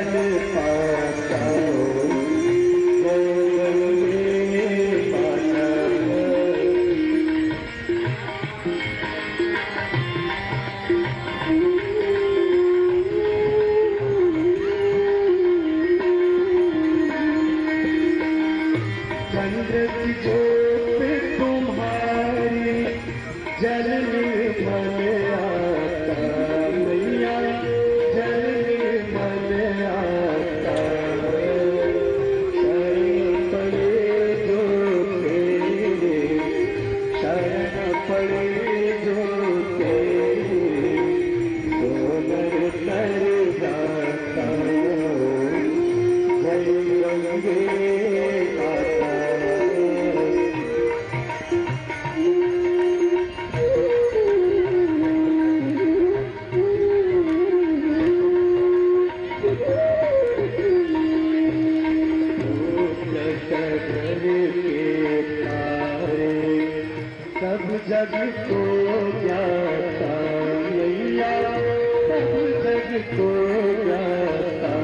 फल पाता गंगे माता। चंद्र की ज्योत तुम्हारी जल निर्मल आता मैया, जल निर्मल आता। शरण पड़े जो तेरे, शरण पड़े जो तेरे, सोनर तर जाता जय गंगे माता। सब जग को ज्ञाता मैया, सब जग को ज्ञाता।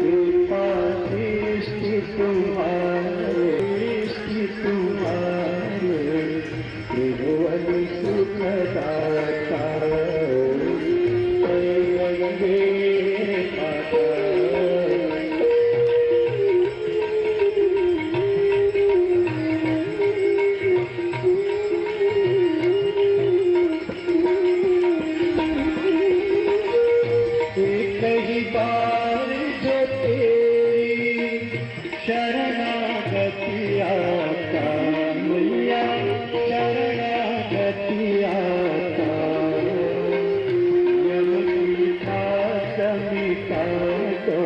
कृपा दृष्टि तुम्हारे, दृष्टि तुम्हारे, त्रिभुवन सुखदाता जय गंगे माता। कई बार जो तेरी शरणागति आता मैया, शरणागति आता। यम की त्रास मिटा दो,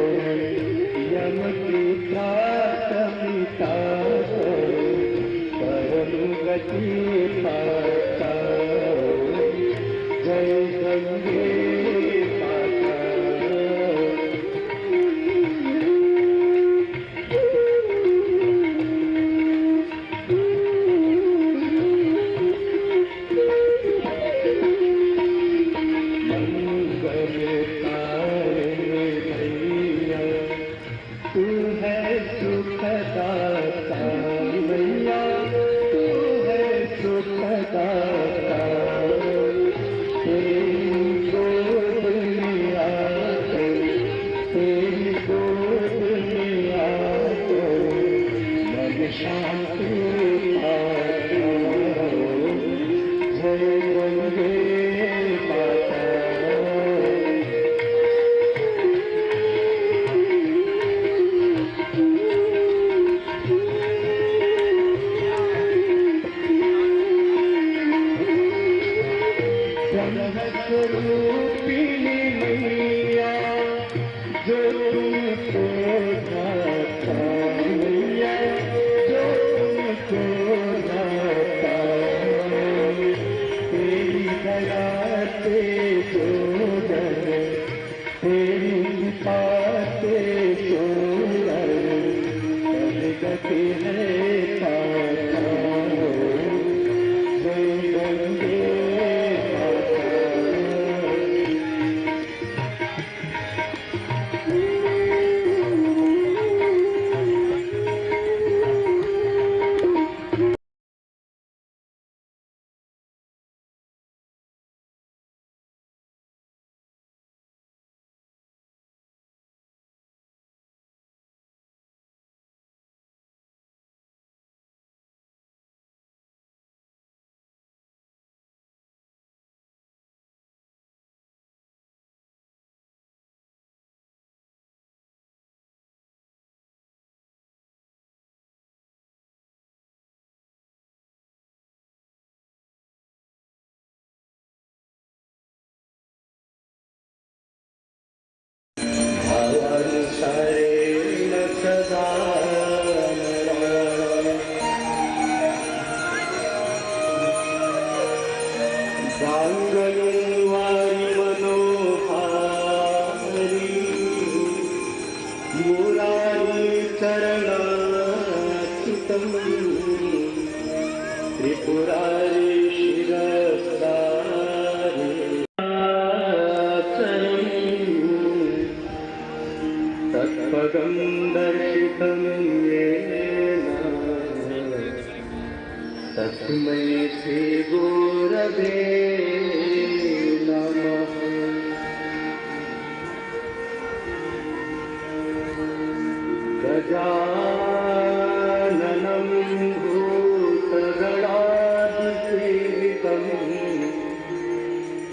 यम की त्रास मिटा दो, परम गति पाता जय गंगे माता। तू है सुखदाता मैया, तू है सुखदाता। तेरी गोद में आकर, तेरी गोद में आकर मन शांति पाता जय गंगे माता। रूपिणी मैया जो तुमको गाता मैया, जो तुमको गाता। तेरी दया से जो जन, तेरी कृपा से जो जन, गति है पाता जय गंगे माता। त्रिपुरारी शिरस्तारी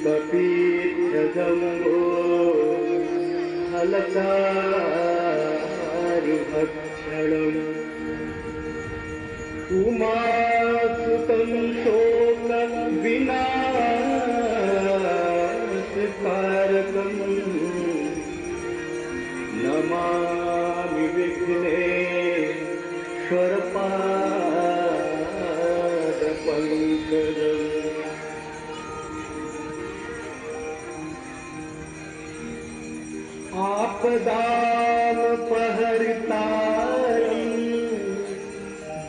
कपीध्यजम्बो फलचारुभक्षणम् उमासुतं शोकविनाशकारकम् नमामि विघ्नेश्वरपादपङ्कजम् आपदामपहर्तारम्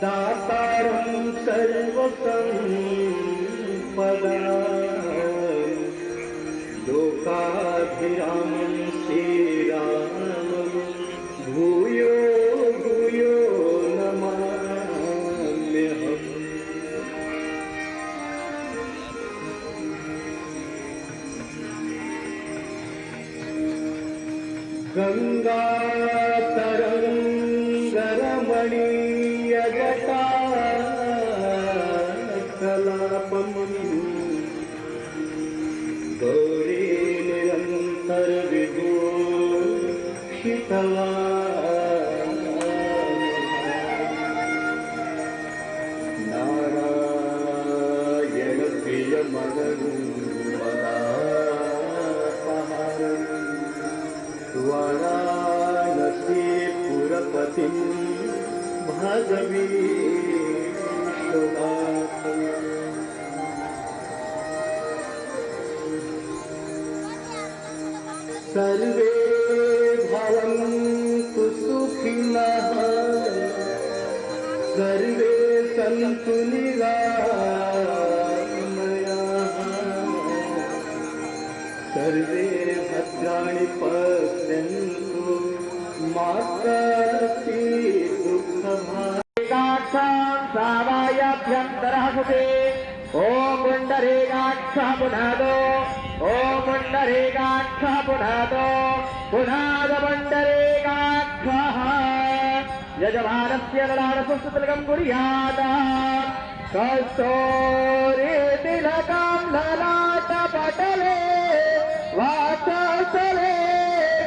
दातारं सर्वसम्पदाम् लोकाभिरामं श्रीरामं भूयो भूयो नमाम्यहम्। गङ्गातरङ्गरमणीयजटा कलापम् गौरी निरन्तरविभूषितवान् नारायणप्रियमनङ्गमनापहारम् वाराणसीपुरपतिं भजवीश्वनाथम्। सर्वे भवन्तु सुखिनः सर्वे सन्तु निरामयाः सर्वे भद्राणि पश्यन्तु मा कश्चित् दुःखभाग् सावायाभ्यन्तरः सुते ॐ पुण्डरीकाक्षः पुनादो ॐ पुण्डरीकाक्षः पुनादो पुनाद पुण्डरीकाक्षः यजमानस्य ललाटपुष्पतिलकं कुर्यात् कस्तूरीतिलकं ललाटपटले वाचस्थले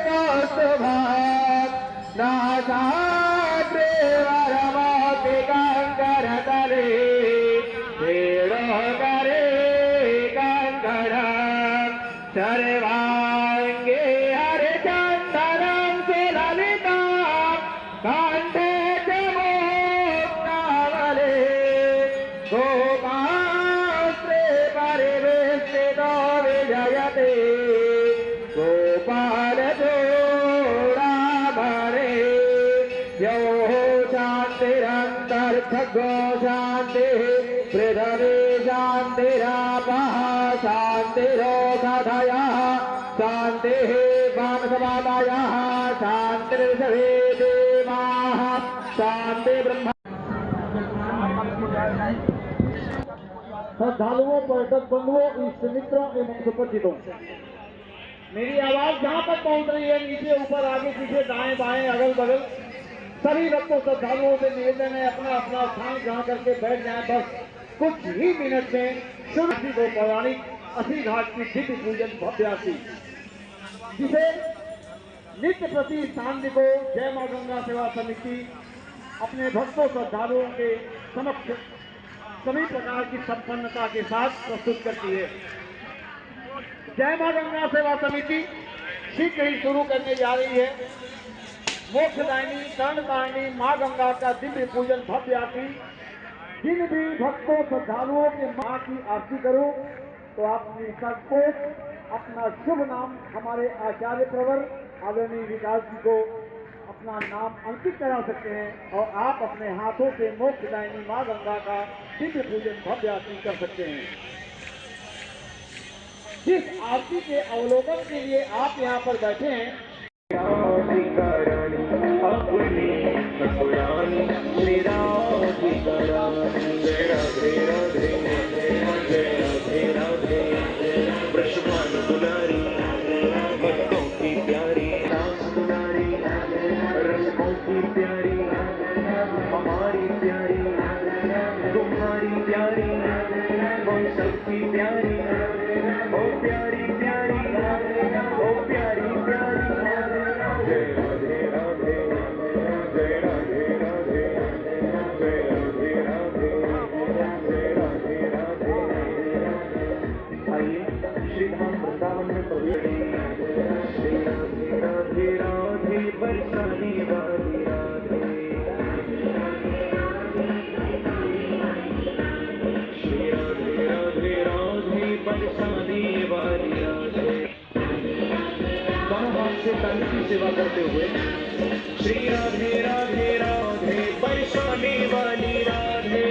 कौस्तुभम् नासाग्रे वरमौक्तिकङ्करतले वेणोकरे कङ्कणम् सर्वाङ्गे हरिचन्दनं सुललितं कण्ठे च मुक्तावले गोपास्त्रे परिवेष्टितो विजयते गोपालचूडाभरे यो शान्तिरन्तर्भगो शान्तिः पृथिवी शान्तिरापः शान्तिरोषधयः शान्तिः वामसवादयः शान्तिर्षभे देवाः शान्ति ब्रह्म। श्रद्धालुओं, पर्यटक बंधुओं, इष्ट मित्रों एवं सुपरिचितों, मेरी आवाज जहाँ तक पहुँच रही है, नीचे ऊपर आगे पीछे दाएं बाएं अगल बगल सभी भक्तों श्रद्धालुओं से निवेदन है अपना अपना स्थान ग्रहण करके बैठ जाएं। बस कुछ ही मिनट में शुरू को पौराणिक अस्सी घाट की दिव्य पूजन भव्यासी जिसे नित्य प्रति सांदिको जय मां गंगा सेवा समिति अपने भक्तों श्रद्धालुओं के समक्ष सभी प्रकार की संपन्नता के साथ प्रस्तुत करती है। जय मां गंगा सेवा समिति शीघ्र ही शुरू करने जा रही है मोक्षदायिनी कर्णकारिणी मां गंगा का दिव्य पूजन भव्य आरती। जिन भी भक्तों श्रद्धालुओं के मां की आरती करो तो आप निसंकोच अपना शुभ नाम हमारे आचार्य प्रवर आदरणीय विकास जी को अपना नाम अंकित करा सकते हैं और आप अपने हाथों से मोक्षदायिनी मां गंगा का दिव्य पूजन भव्य आरती कर सकते हैं। जिस आरती के अवलोकन के लिए आप यहाँ पर बैठे हैं अपनी सकुरानी निराधिकरानी राधे राधे राधे राधे ब्रजभानु दुलारी भक्तों की प्यारी रास दुलारी रंगों की प्यारी हमारी प्यारी तुम्हारी प्यारी हम सबकी प्यारी ओ प्यारी राधे राधे बरसाने वाली राधे श्री राधे राधे राधे बरसाने वाली राधे दोनों हाथ से ताली की सेवा करते हुए श्री राधे राधे राधे बरसाने वाली राधे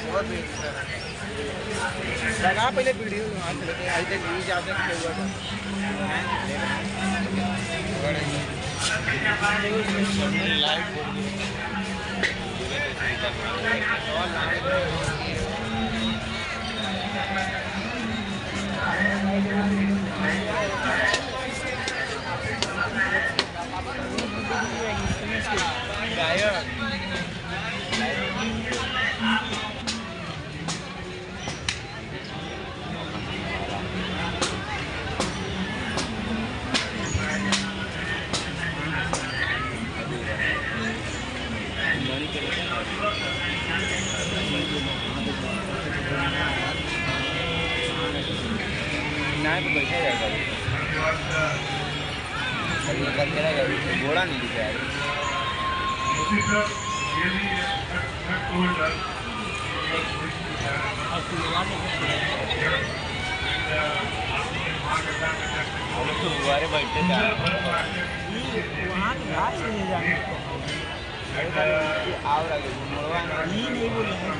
बहुत लगा पहले वीडियो ऐसे न्यूज आते बैठा जाएगा करके रहेगा घोड़ा नहीं दिख रहा है तो गुब्बारे बैठते वहाँ आओ नहीं बोल रहे